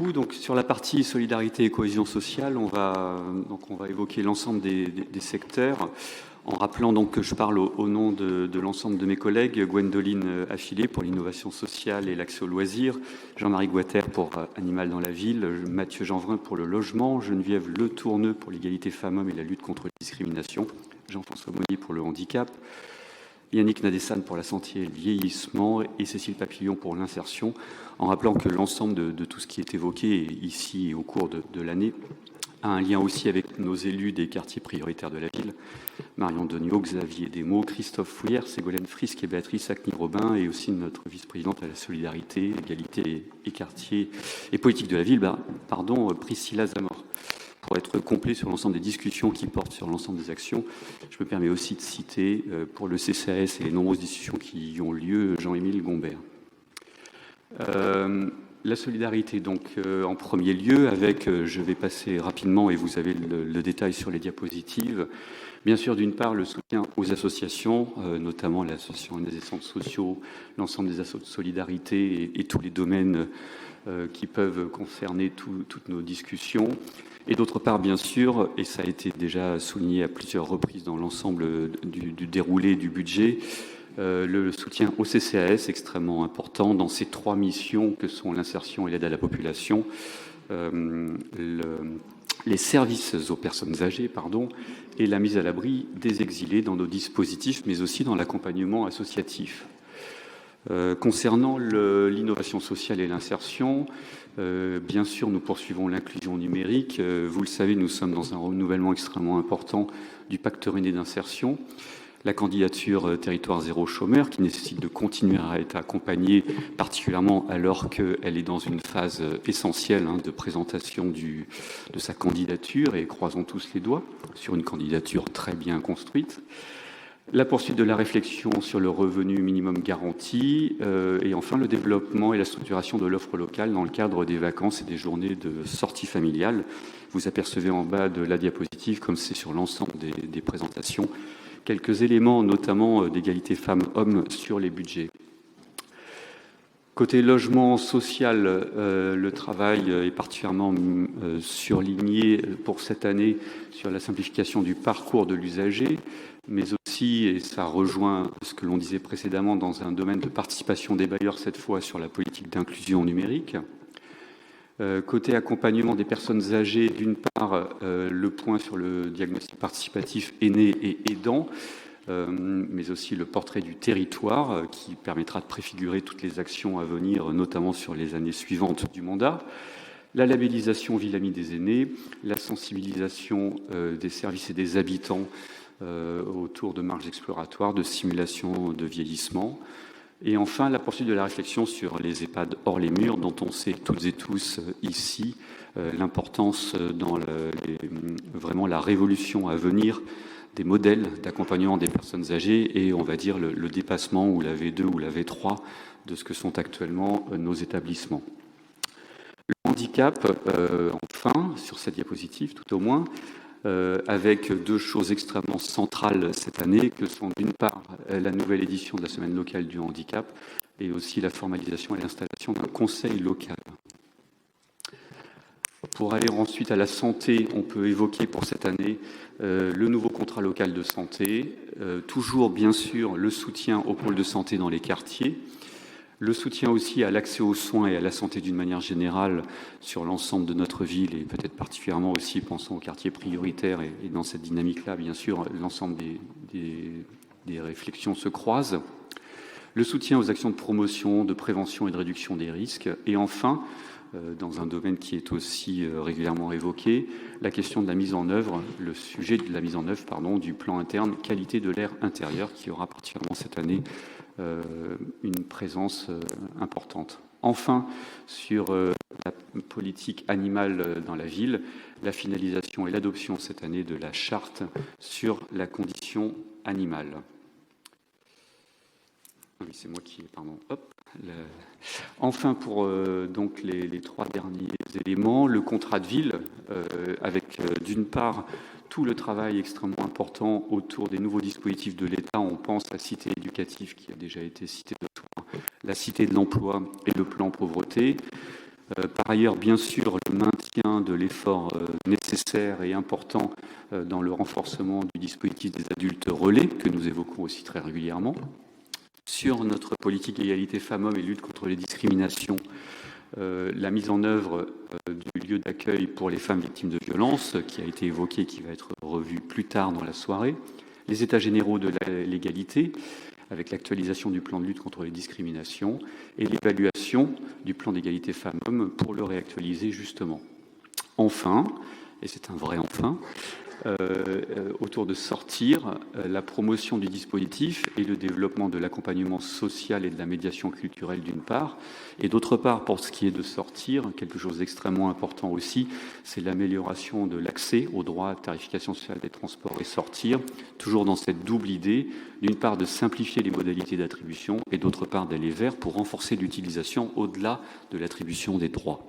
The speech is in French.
beaucoup. Donc, sur la partie solidarité et cohésion sociale, on va évoquer l'ensemble des secteurs, en rappelant donc que je parle au nom de l'ensemble de mes collègues: Gwendoline Affilé pour l'innovation sociale et l'accès aux loisirs, Jean-Marie Guater pour Animal dans la ville, Mathieu Jeanvrin pour le logement, Geneviève Le Tourneux pour l'égalité femmes-hommes et la lutte contre les discriminations, Jean-François Monnier pour le handicap, Yannick Nadessan pour la santé et le vieillissement et Cécile Papillon pour l'insertion, en rappelant que l'ensemble de tout ce qui est évoqué ici et au cours de l'année a un lien aussi avec nos élus des quartiers prioritaires de la ville: Marion Doniot, Xavier Desmaux, Christophe Fouillère, Ségolène Frisk et Béatrice Acny-Robin, et aussi notre vice-présidente à la solidarité, égalité et quartier et politique de la ville, Priscilla Zamor. Pour être complet sur l'ensemble des discussions qui portent sur l'ensemble des actions, je me permets aussi de citer pour le CCAS et les nombreuses discussions qui y ont lieu, Jean-Émile Gombert. La solidarité, donc, en premier lieu, avec, je vais passer rapidement et vous avez le détail sur les diapositives. Bien sûr, d'une part, le soutien aux associations, notamment l'association des centres sociaux, l'ensemble des associations de solidarité et tous les domaines qui peuvent concerner toutes nos discussions. Et d'autre part, bien sûr, et ça a été déjà souligné à plusieurs reprises dans l'ensemble du déroulé du budget, le soutien au CCAS, extrêmement important dans ces trois missions que sont l'insertion et l'aide à la population, les services aux personnes âgées, et la mise à l'abri des exilés dans nos dispositifs, mais aussi dans l'accompagnement associatif. Concernant l'innovation sociale et l'insertion, bien sûr, nous poursuivons l'inclusion numérique. Vous le savez, nous sommes dans un renouvellement extrêmement important du pacte Rennais d'insertion. La candidature territoire zéro chômeur, qui nécessite de continuer à être accompagnée, particulièrement alors qu'elle est dans une phase essentielle de présentation de sa candidature, et croisons tous les doigts sur une candidature très bien construite. La poursuite de la réflexion sur le revenu minimum garanti, et enfin le développement et la structuration de l'offre locale dans le cadre des vacances et des journées de sortie familiale. Vous apercevez en bas de la diapositive, comme c'est sur l'ensemble des présentations, quelques éléments, notamment d'égalité femmes-hommes sur les budgets. Côté logement social, le travail est particulièrement surligné pour cette année sur la simplification du parcours de l'usager, mais aussi, et ça rejoint ce que l'on disait précédemment, dans un domaine de participation des bailleurs, cette fois sur la politique d'inclusion numérique. Côté accompagnement des personnes âgées, d'une part, le point sur le diagnostic participatif aîné et aidant, mais aussi le portrait du territoire qui permettra de préfigurer toutes les actions à venir, notamment sur les années suivantes du mandat. La labellisation Ville Amie des aînés, la sensibilisation des services et des habitants autour de marges exploratoires, de simulation de vieillissement. Et enfin, la poursuite de la réflexion sur les EHPAD hors les murs, dont on sait toutes et tous ici l'importance dans vraiment la révolution à venir des modèles d'accompagnement des personnes âgées et, on va dire, le dépassement ou la V2 ou la V3 de ce que sont actuellement nos établissements. Le handicap, enfin, sur cette diapositive tout au moins, avec deux choses extrêmement centrales cette année, que sont d'une part la nouvelle édition de la Semaine locale du handicap et aussi la formalisation et l'installation d'un conseil local. Pour aller ensuite à la santé, on peut évoquer pour cette année le nouveau contrat local de santé, toujours bien sûr le soutien au pôle de santé dans les quartiers, le soutien aussi à l'accès aux soins et à la santé d'une manière générale sur l'ensemble de notre ville et peut-être particulièrement aussi, pensons aux quartiers prioritaires et dans cette dynamique-là, bien sûr, l'ensemble des réflexions se croisent. Le soutien aux actions de promotion, de prévention et de réduction des risques. Et enfin, dans un domaine qui est aussi régulièrement évoqué, la question de la mise en œuvre, le sujet de la mise en œuvre, du plan interne qualité de l'air intérieur qui aura particulièrement cette année une présence importante. Enfin, sur la politique animale dans la ville, la finalisation et l'adoption cette année de la charte sur la condition animale. Oui, c'est moi qui... Pardon. Hop. Enfin, pour donc les trois derniers éléments, le contrat de ville, avec d'une part tout le travail extrêmement important autour des nouveaux dispositifs de l'État. On pense à la cité éducative qui a déjà été citée de toi, la cité de l'emploi et le plan pauvreté. Par ailleurs, bien sûr, le maintien de l'effort nécessaire et important dans le renforcement du dispositif des adultes relais, que nous évoquons aussi très régulièrement. Sur notre politique égalité femmes-hommes et lutte contre les discriminations, la mise en œuvre du lieu d'accueil pour les femmes victimes de violences, qui a été évoquée, qui va être revue plus tard dans la soirée, les états généraux de l'égalité, avec l'actualisation du plan de lutte contre les discriminations, et l'évaluation du plan d'égalité femmes-hommes pour le réactualiser justement. Enfin, et c'est un vrai enfin, autour de sortir, la promotion du dispositif et le développement de l'accompagnement social et de la médiation culturelle d'une part, et d'autre part, pour ce qui est de sortir, quelque chose d'extrêmement important aussi, c'est l'amélioration de l'accès aux droits de tarification sociale des transports et sortir, toujours dans cette double idée, d'une part de simplifier les modalités d'attribution et d'autre part d'aller vers pour renforcer l'utilisation au-delà de l'attribution des droits.